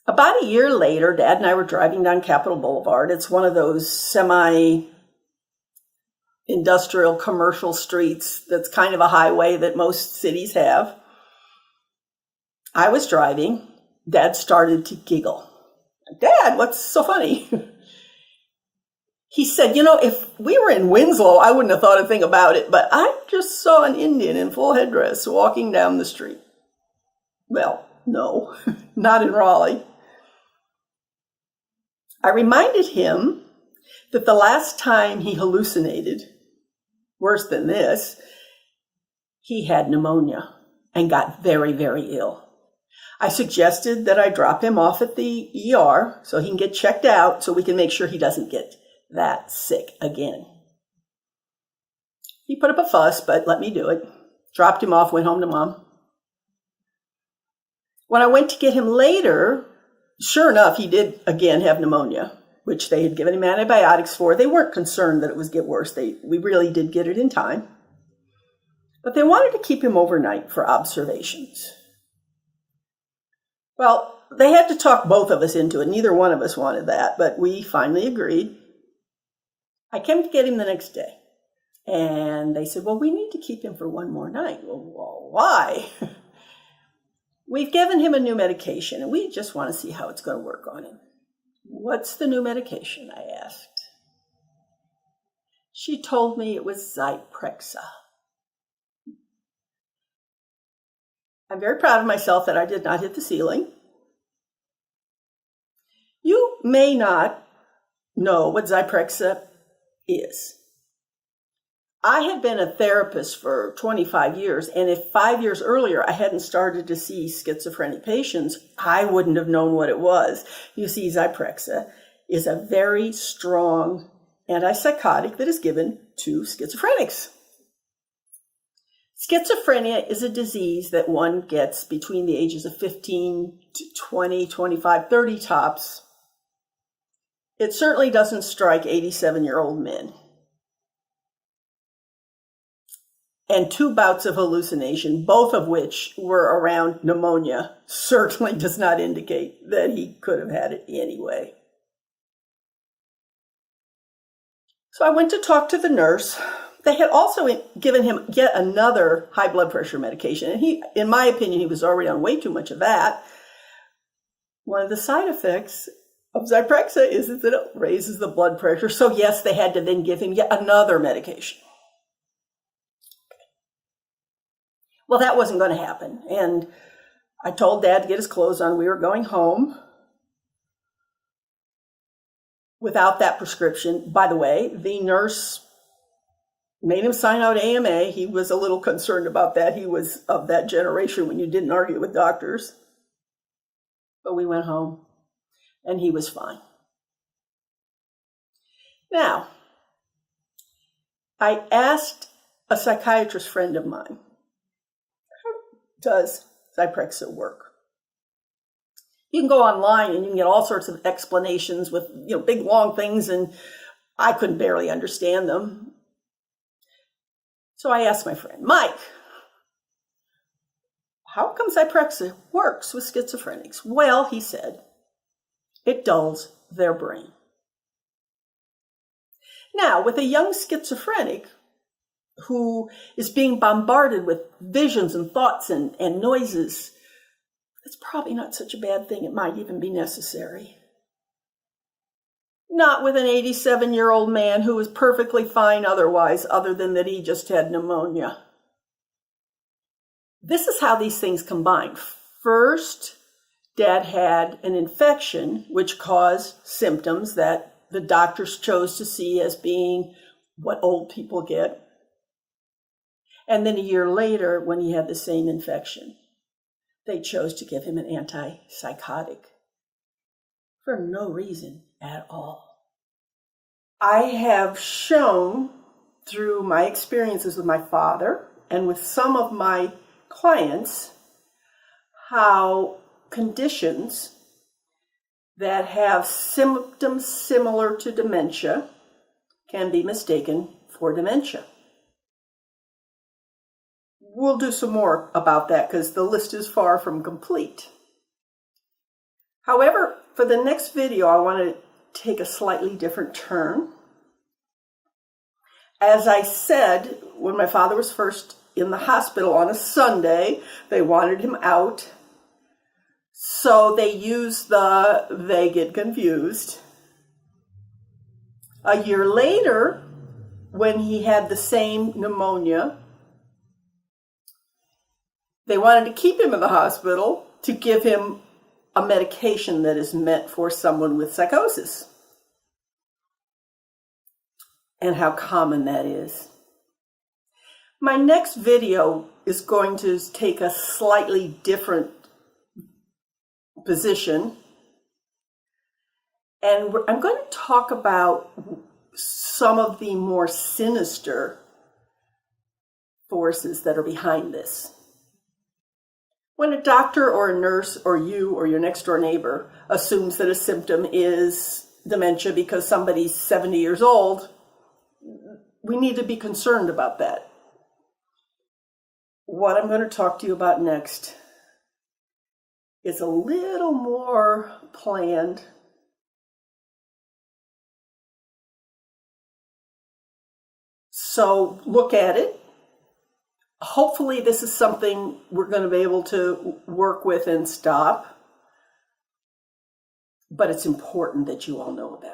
About a year later, Dad and I were driving down Capitol Boulevard. It's one of those semi-industrial commercial streets that's kind of a highway that most cities have. I was driving. Dad started to giggle. Dad, what's so funny? He said, if we were in Winslow, I wouldn't have thought a thing about it, but I just saw an Indian in full headdress walking down the street. Well, no, not in Raleigh. I reminded him that the last time he hallucinated, worse than this, he had pneumonia and got very, very ill. I suggested that I drop him off at the ER so he can get checked out so we can make sure he doesn't get that sick again. He put up a fuss, but let me do it. Dropped him off, went home to Mom. When I went to get him later, sure enough, he did again have pneumonia, which they had given him antibiotics for. They weren't concerned that it was get worse. We really did get it in time. But they wanted to keep him overnight for observations. Well, they had to talk both of us into it. Neither one of us wanted that, but we finally agreed. I came to get him the next day, and they said, well, we need to keep him for one more night. Well, why? We've given him a new medication, and we just want to see how it's going to work on him. What's the new medication? I asked. She told me it was Zyprexa. I'm very proud of myself that I did not hit the ceiling. You may not know what Zyprexa is. I had been a therapist for 25 years, and if 5 years earlier I hadn't started to see schizophrenic patients, I wouldn't have known what it was. You see, Zyprexa is a very strong antipsychotic that is given to schizophrenics. Schizophrenia is a disease that one gets between the ages of 15 to 20, 25, 30 tops. It certainly doesn't strike 87-year-old men. And 2 bouts of hallucination, both of which were around pneumonia, certainly does not indicate that he could have had it anyway. So I went to talk to the nurse. They had also given him yet another high blood pressure medication. And in my opinion, he was already on way too much of that. One of the side effects of Zyprexa is that it raises the blood pressure. So yes, they had to then give him yet another medication. Well, that wasn't going to happen. And I told Dad to get his clothes on. We were going home without that prescription. By the way, the nurse made him sign out AMA. He was a little concerned about that. He was of that generation when you didn't argue with doctors. But we went home, and he was fine. Now, I asked a psychiatrist friend of mine, how does Zyprexa work? You can go online and you can get all sorts of explanations with big long things, and I couldn't barely understand them. So I asked my friend, Mike, how come Zyprexa works with schizophrenics? Well, he said, it dulls their brain. Now, with a young schizophrenic who is being bombarded with visions and thoughts and noises, it's probably not such a bad thing. It might even be necessary. Not with an 87-year-old man who was perfectly fine otherwise, other than that he just had pneumonia. This is how these things combine. First, Dad had an infection which caused symptoms that the doctors chose to see as being what old people get. And then a year later, when he had the same infection, they chose to give him an antipsychotic for no reason at all. I have shown through my experiences with my father and with some of my clients how conditions that have symptoms similar to dementia can be mistaken for dementia. We'll do some more about that because the list is far from complete. However, for the next video, I want to take a slightly different turn. As I said, when my father was first in the hospital on a Sunday, they wanted him out. So they used they get confused. A year later, when he had the same pneumonia, they wanted to keep him in the hospital to give him a medication that is meant for someone with psychosis. And how common that is. My next video is going to take a slightly different position. And I'm going to talk about some of the more sinister forces that are behind this. When a doctor or a nurse or you or your next door neighbor assumes that a symptom is dementia because somebody's 70 years old, we need to be concerned about that. What I'm going to talk to you about next is a little more planned. So look at it. Hopefully this is something we're going to be able to work with and stop. But it's important that you all know about it.